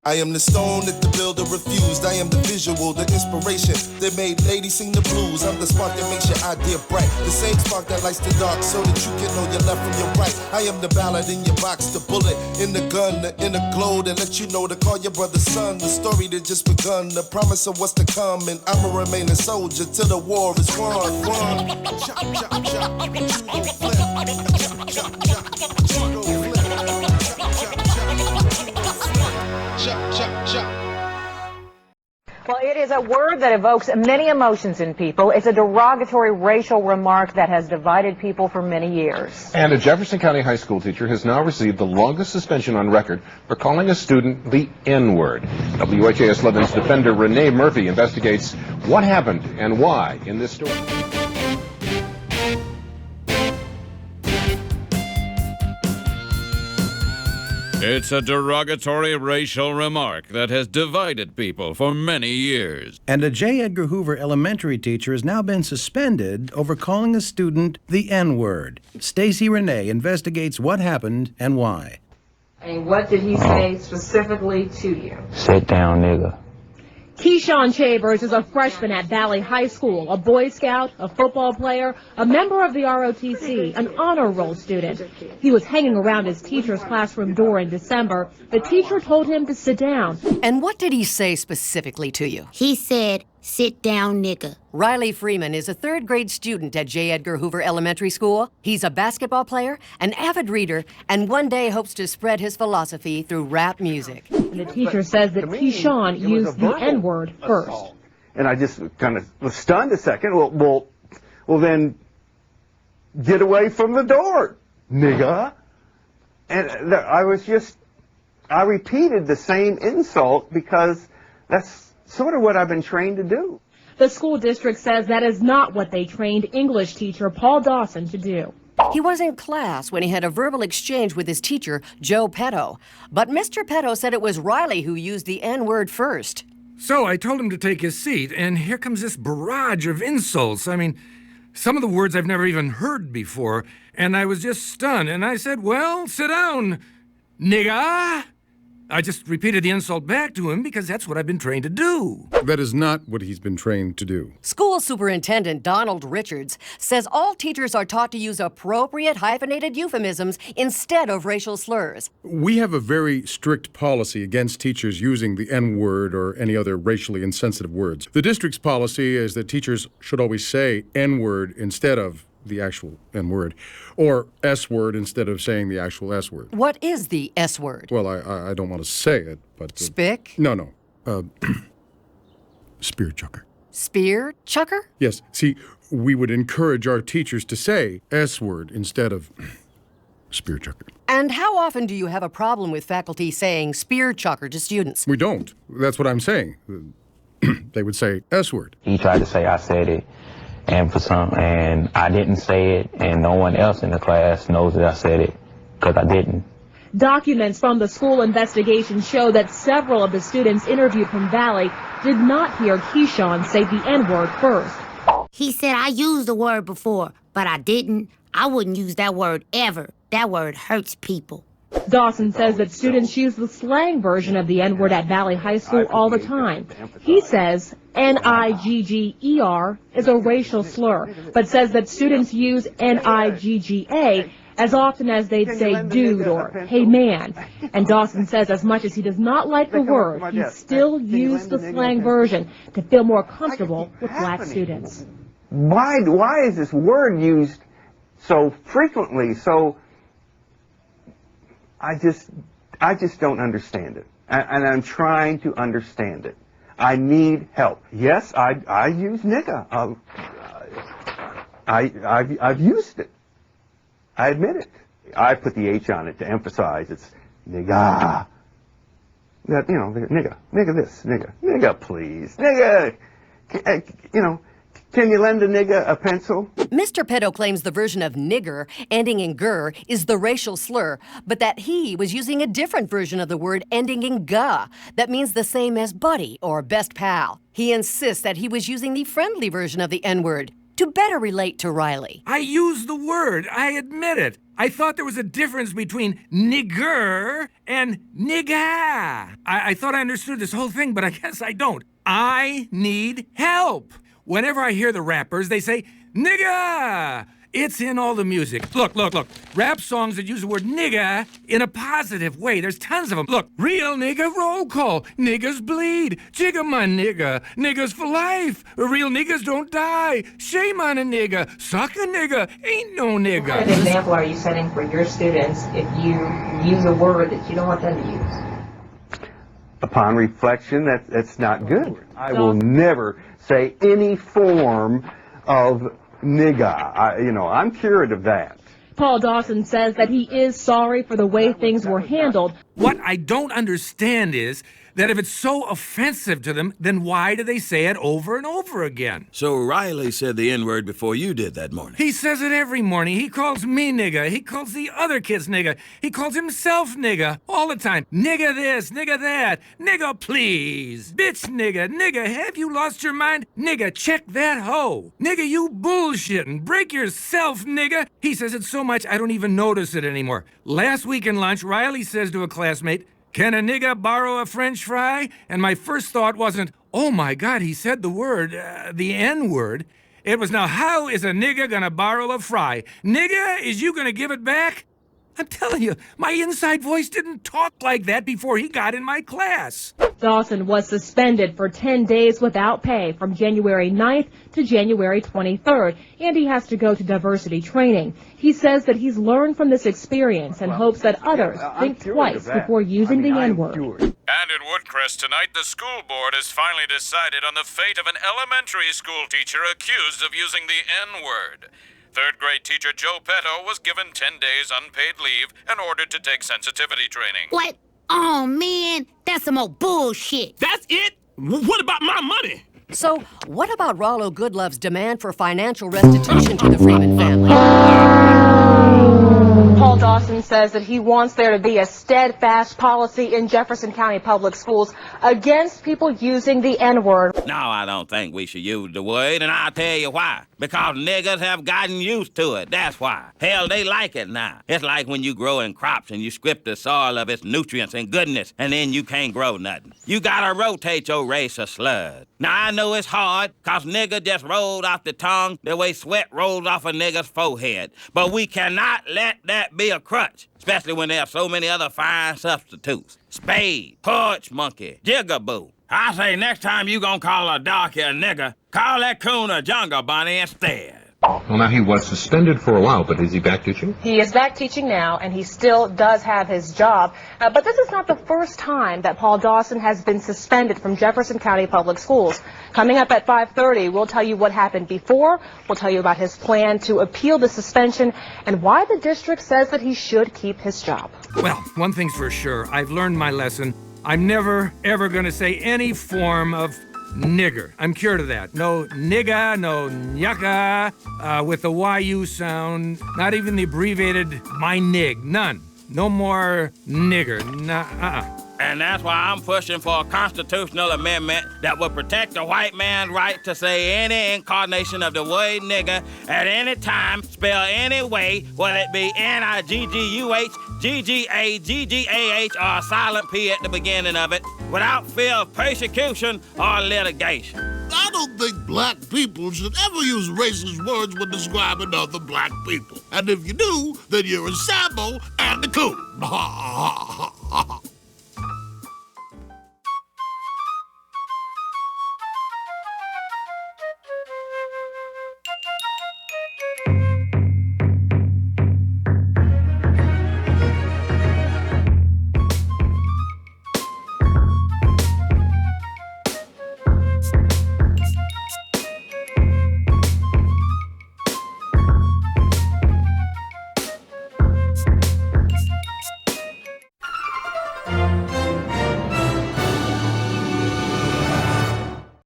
I am the stone that the builder refused. I am the visual, the inspiration that made ladies sing the blues. I'm the spark that makes your idea bright. The same spark that lights the dark so that you can know your left from your right. I am the ballad in your box, the bullet in the gun, the inner glow that lets you know to call your brother son. The story that just begun, the promise of what's to come. And I'ma remain a soldier till the war is won. Chop, chop, chop, you gon' flip. Chop, chop, chop, you gon' flip. Well, it is a word that evokes many emotions in people. It's a derogatory racial remark that has divided people for many years. And a Jefferson County high school teacher has now received the longest suspension on record for calling a student the N-word. WHAS 11's defender Renee Murphy investigates what happened and why in this story. It's a derogatory racial remark that has divided people for many years. And a J. Edgar Hoover elementary teacher has now been suspended over calling a student the N-word. Stacey Renee investigates what happened and why. And what did he say specifically to you? Sit down, nigga. Keyshawn Chambers is a freshman at Valley High School, a Boy Scout, a football player, a member of the ROTC, an honor roll student. He was hanging around his teacher's classroom door in December. The teacher told him to sit down. And what did he say specifically to you? He said, sit down, nigga. Riley Freeman is a third-grade student at J. Edgar Hoover Elementary School. He's a basketball player, an avid reader, and one day hopes to spread his philosophy through rap music. And the teacher says that Keyshawn used the N-word first. And I just kind of was stunned a second. Well, then get away from the door, nigga. And I repeated the same insult because that's sort of what I've been trained to do. The school district says that is not what they trained English teacher Paul Dawson to do. He was in class when he had a verbal exchange with his teacher, Joe Petto. But Mr. Petto said it was Riley who used the N-word first. So I told him to take his seat, and here comes this barrage of insults. I mean, some of the words I've never even heard before, and I was just stunned. And I said, well, sit down, nigga. I just repeated the insult back to him because that's what I've been trained to do. That is not what he's been trained to do. School Superintendent Donald Richards says all teachers are taught to use appropriate hyphenated euphemisms instead of racial slurs. We have a very strict policy against teachers using the N-word or any other racially insensitive words. The district's policy is that teachers should always say N-word instead of the actual N-word, or S-word instead of saying the actual S-word. What is the S-word? Well, I don't want to say it, but... Spick? No. Spear chucker. Spear chucker? Yes. See, we would encourage our teachers to say S-word instead of spear chucker. And how often do you have a problem with faculty saying spear chucker to students? We don't. That's what I'm saying. They would say S-word. He tried to say I said it. And I didn't say it, and no one else in the class knows that I said it, because I didn't. Documents from the school investigation show that several of the students interviewed from Valley did not hear Keyshawn say the N-word first. He said, I used the word before, but I didn't. I wouldn't use that word ever. That word hurts people. Dawson says that students use the slang version of the N-word at Valley High School all the time. He says N-I-G-G-E-R is a racial slur, but says that students use N-I-G-G-A as often as they'd say dude or hey man. And Dawson says as much as he does not like the word, he still used the slang version to feel more comfortable with black students. Why is this word used so frequently? So I just don't understand it, and I'm trying to understand it. I need help. Yes, I use nigga. I've used it. I admit it. I put the H on it to emphasize it's nigga. That, you know, nigga this, nigga please, nigga. Can you lend a nigga a pencil? Mr. Petto claims the version of nigger, ending in ger, is the racial slur, but that he was using a different version of the word ending in ga, that means the same as buddy or best pal. He insists that he was using the friendly version of the N-word to better relate to Riley. I used the word. I admit it. I thought there was a difference between nigger and nigga. I thought I understood this whole thing, but I guess I don't. I need help. Whenever I hear the rappers, they say, nigga. It's in all the music. Look. Rap songs that use the word nigga in a positive way. There's tons of them. Look, real nigga roll call. Niggas bleed. Jigga my nigga. Niggas for life. Real niggas don't die. Shame on a nigga. Suck a nigga. Ain't no nigga. What kind of example are you setting for your students if you use a word that you don't want them to use? Upon reflection, that's not good. I will never say any form of nigga. I'm cured of that. Paul Dawson says that he is sorry for the way things were handled. What I don't understand is that if it's so offensive to them, then why do they say it over and over again? So Riley said the N-word before you did that morning. He says it every morning. He calls me nigga. He calls the other kids nigga. He calls himself nigga all the time. Nigga this, nigga that, nigga please. Bitch nigga, have you lost your mind? Nigga, check that hoe. Nigga, you bullshitting. Break yourself, nigga. He says it so much I don't even notice it anymore. Last week in lunch, Riley says to a classmate, "Can a nigga borrow a French fry?" And my first thought wasn't, oh my God, he said the word, the N-word. It was, now how is a nigga gonna borrow a fry? Nigga, is you gonna give it back? I'm telling you, my inside voice didn't talk like that before he got in my class. Dawson was suspended for 10 days without pay from January 9th to January 23rd, and he has to go to diversity training. He says that he's learned from this experience and hopes that others think twice before using the N-word. And in Woodcrest tonight, the school board has finally decided on the fate of an elementary school teacher accused of using the N-word. Third-grade teacher Joe Petto was given 10 days unpaid leave and ordered to take sensitivity training. What? Oh, man, that's some old bullshit. That's it? What about my money? So, what about Rollo Goodlove's demand for financial restitution to the Freeman family? Paul Dawson says that he wants there to be a steadfast policy in Jefferson County Public Schools against people using the N-word. No, I don't think we should use the word, and I'll tell you why. Because niggas have gotten used to it, that's why. Hell, they like it now. It's like when you grow in crops and you strip the soil of its nutrients and goodness, and then you can't grow nothing. You gotta rotate your race of sludge. Now, I know it's hard, cause nigga just rolled off the tongue the way sweat rolls off a nigga's forehead. But we cannot let that be a crutch, especially when there are so many other fine substitutes. Spade, porch monkey, jigaboo. I say next time you gonna call a darky a nigga, call that coon a jungle bunny instead. Well, now, he was suspended for a while, but is he back teaching? He is back teaching now, and he still does have his job. But this is not the first time that Paul Dawson has been suspended from Jefferson County Public Schools. Coming up at 5:30, we'll tell you what happened before. We'll tell you about his plan to appeal the suspension and why the district says that he should keep his job. Well, one thing's for sure. I've learned my lesson. I'm never, ever going to say any form of nigger. I'm cured of that. No nigga, no nyaka, with the YU sound, not even the abbreviated my nig, none. No more nigger, And that's why I'm pushing for a constitutional amendment that will protect the white man's right to say any incarnation of the word nigger at any time, spell any way, whether it be N-I-G-G-U-H, G-G-A-G-G-A-H, or a silent P at the beginning of it, without fear of persecution or litigation. I don't think black people should ever use racist words when describing other black people. And if you do, then you're a Sambo and a coon.